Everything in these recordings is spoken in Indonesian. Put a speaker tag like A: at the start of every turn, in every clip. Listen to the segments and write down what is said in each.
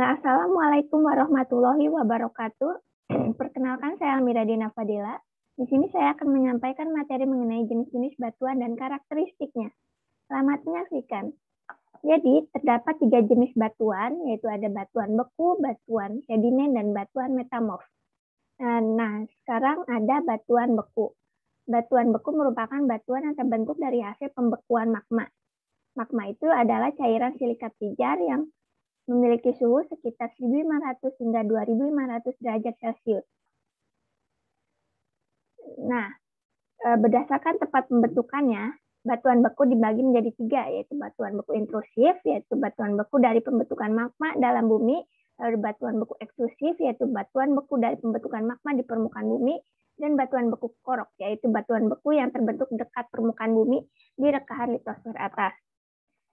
A: Assalamualaikum warahmatullahi wabarakatuh. Perkenalkan, saya Almira Dina Fadila. Di sini saya akan menyampaikan materi mengenai jenis-jenis batuan dan karakteristiknya. Selamat menyaksikan. Jadi, terdapat 3 jenis batuan, yaitu ada batuan beku, batuan sedimen, dan batuan metamorf. Nah, sekarang ada batuan beku. Batuan beku merupakan batuan yang terbentuk dari hasil pembekuan magma. Magma itu adalah cairan silikat pijar yang memiliki suhu sekitar 1.500 hingga 2.500 derajat Celcius. Nah, berdasarkan tempat pembentukannya, batuan beku dibagi menjadi 3, yaitu batuan beku intrusif, yaitu batuan beku dari pembentukan magma dalam bumi, lalu batuan beku ekstrusif, yaitu batuan beku dari pembentukan magma di permukaan bumi, dan batuan beku korok, yaitu batuan beku yang terbentuk dekat permukaan bumi di rekahan litosfer atas.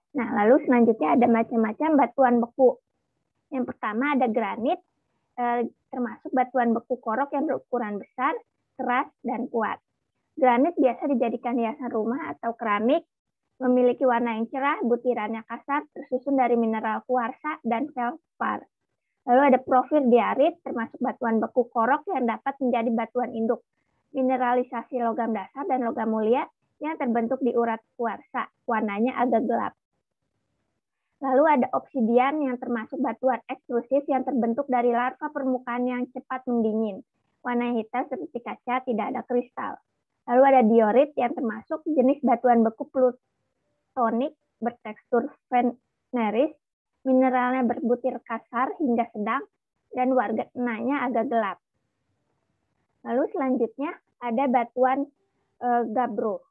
A: Nah, lalu selanjutnya ada macam-macam batuan beku. Yang pertama ada granit, termasuk batuan beku korok yang berukuran besar, keras, dan kuat. Granit biasa dijadikan hiasan rumah atau keramik, memiliki warna yang cerah, butirannya kasar, tersusun dari mineral kuarsa dan felspar. Lalu ada profil diarit, termasuk batuan beku korok yang dapat menjadi batuan induk. Mineralisasi logam dasar dan logam mulia yang terbentuk di urat kuarsa, warnanya agak gelap. Lalu ada obsidian yang termasuk batuan ekstrusif yang terbentuk dari larva permukaan yang cepat mendingin. Warna hitam seperti kaca, tidak ada kristal. Lalu ada diorit yang termasuk jenis batuan beku plutonik bertekstur veneris, mineralnya berbutir kasar hingga sedang, dan warnanya agak gelap. Lalu selanjutnya ada batuan gabbro.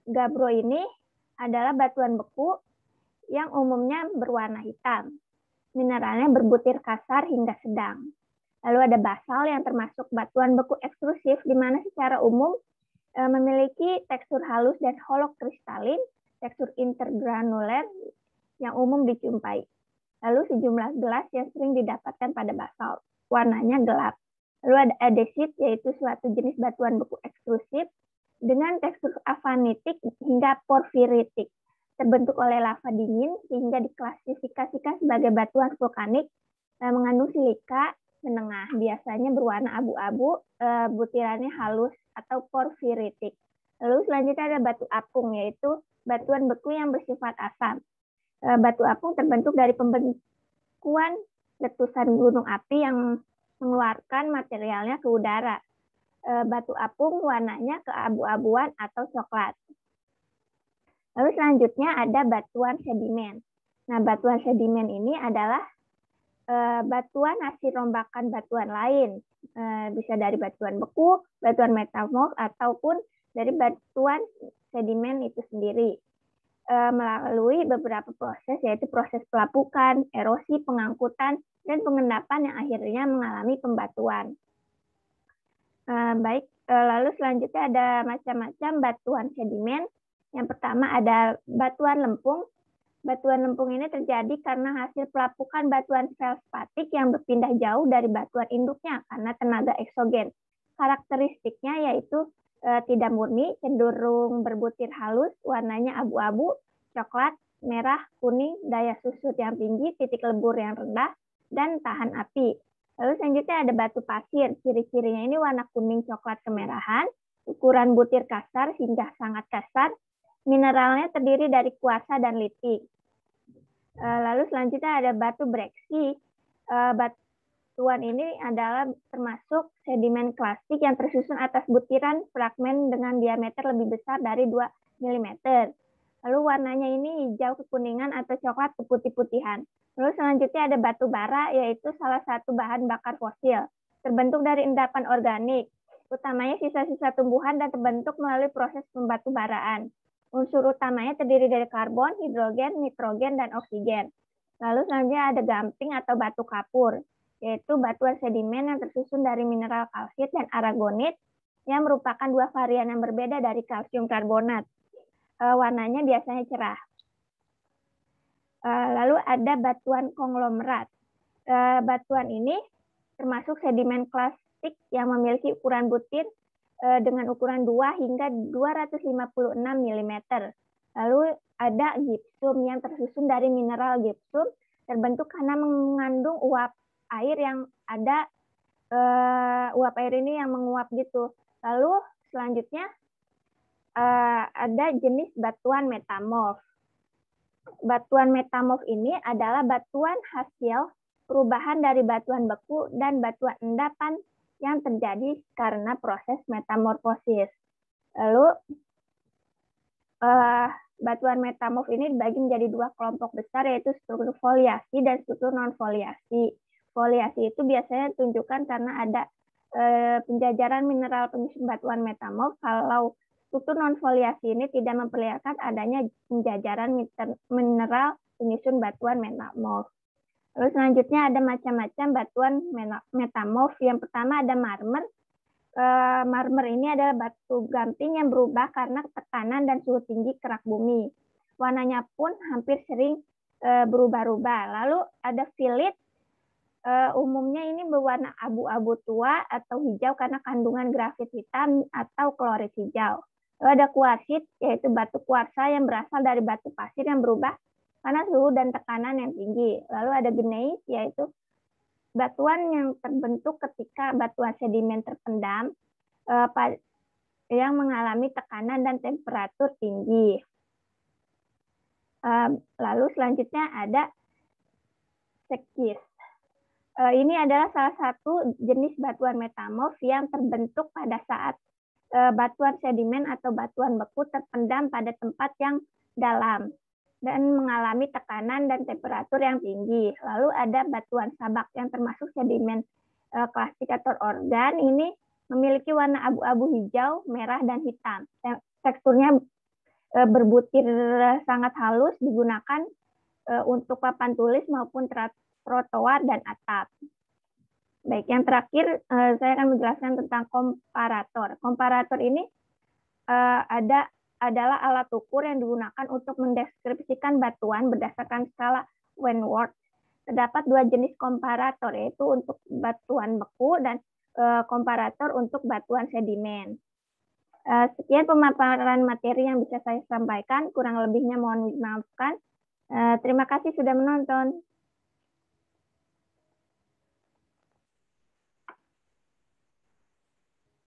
A: Gabbro ini adalah batuan beku yang umumnya berwarna hitam. Mineralnya berbutir kasar hingga sedang. Lalu ada basal yang termasuk batuan beku ekstrusif, di mana secara umum memiliki tekstur halus dan holokristalin, tekstur intergranuler yang umum dijumpai. Lalu sejumlah gelas yang sering didapatkan pada basal, warnanya gelap. Lalu ada adesit, yaitu suatu jenis batuan beku ekstrusif dengan tekstur avanitik hingga porfiritik, terbentuk oleh lava dingin sehingga diklasifikasikan sebagai batuan vulkanik, mengandung silika menengah, biasanya berwarna abu-abu, butirannya halus atau porfiritik. Lalu selanjutnya ada batu apung, yaitu batuan beku yang bersifat asam. Batu apung terbentuk dari pembekuan letusan gunung api yang mengeluarkan materialnya ke udara. Batu apung warnanya keabu-abuan atau coklat. Lalu selanjutnya ada batuan sedimen. Nah, batuan sedimen ini adalah batuan hasil rombakan batuan lain. Bisa dari batuan beku, batuan metamorf, ataupun dari batuan sedimen itu sendiri. Melalui beberapa proses, yaitu proses pelapukan, erosi, pengangkutan, dan pengendapan yang akhirnya mengalami pembatuan. Lalu selanjutnya ada macam-macam batuan sedimen. Yang pertama ada batuan lempung. Batuan lempung ini terjadi karena hasil pelapukan batuan feldspatik yang berpindah jauh dari batuan induknya karena tenaga eksogen. Karakteristiknya yaitu tidak murni, cenderung berbutir halus, warnanya abu-abu, coklat, merah, kuning, daya susut yang tinggi, titik lebur yang rendah, dan tahan api. Lalu selanjutnya ada batu pasir. Ciri-cirinya ini warna kuning coklat kemerahan, ukuran butir kasar hingga sangat kasar. Mineralnya terdiri dari kuarsa dan litik. Lalu selanjutnya ada batu breksi. Batuan ini adalah termasuk sedimen klasik yang tersusun atas butiran fragmen dengan diameter lebih besar dari 2 mm. Lalu warnanya ini hijau kekuningan atau coklat keputih-putihan. Lalu selanjutnya ada batu bara, yaitu salah satu bahan bakar fosil. Terbentuk dari endapan organik, utamanya sisa-sisa tumbuhan dan terbentuk melalui proses pembatubaraan. Unsur utamanya terdiri dari karbon, hidrogen, nitrogen, dan oksigen. Lalu selanjutnya ada gamping atau batu kapur, yaitu batuan sedimen yang tersusun dari mineral kalsit dan aragonit yang merupakan 2 varian yang berbeda dari kalsium karbonat. Warnanya biasanya cerah. Lalu ada batuan konglomerat. Batuan ini termasuk sedimen klasik yang memiliki ukuran butir dengan ukuran 2 hingga 256 mm. Lalu ada gipsum yang tersusun dari mineral gipsum terbentuk karena mengandung uap air yang ada, uap air ini yang menguap gitu. Lalu selanjutnya ada jenis batuan metamorf. Batuan metamorf ini adalah batuan hasil perubahan dari batuan beku dan batuan endapan yang terjadi karena proses metamorfosis. Lalu batuan metamorf ini dibagi menjadi dua kelompok besar, yaitu struktur foliasi dan struktur non-foliasi. Foliasi itu biasanya ditunjukkan karena ada penjajaran mineral penyusun batuan metamorf. Kalau struktur non-foliasi ini tidak memperlihatkan adanya penjajaran mineral penyusun batuan metamorf. Lalu selanjutnya ada macam-macam batuan metamorf. Yang pertama ada marmer. Marmer ini adalah batu gamping yang berubah karena tekanan dan suhu tinggi kerak bumi. Warnanya pun hampir sering berubah-ubah. Lalu ada filit. Umumnya ini berwarna abu-abu tua atau hijau karena kandungan grafit hitam atau klorit hijau. Lalu ada kuarsit, yaitu batu kuarsa yang berasal dari batu pasir yang berubah karena suhu dan tekanan yang tinggi. Lalu ada gneiss, yaitu batuan yang terbentuk ketika batuan sedimen terpendam yang mengalami tekanan dan temperatur tinggi. Lalu selanjutnya ada sekis. Ini adalah salah satu jenis batuan metamorf yang terbentuk pada saat batuan sedimen atau batuan beku terpendam pada tempat yang dalam dan mengalami tekanan dan temperatur yang tinggi. Lalu ada batuan sabak yang termasuk sedimen klasik atau organ. Ini memiliki warna abu-abu hijau, merah, dan hitam. Teksturnya berbutir sangat halus, digunakan untuk papan tulis maupun trotoar dan atap. Baik, yang terakhir saya akan menjelaskan tentang komparator. Komparator ini adalah alat ukur yang digunakan untuk mendeskripsikan batuan berdasarkan skala Wentworth. Terdapat dua jenis komparator, yaitu untuk batuan beku dan komparator untuk batuan sedimen. Sekian pemaparan materi yang bisa saya sampaikan, kurang lebihnya mohon dimaafkan. Terima kasih sudah menonton.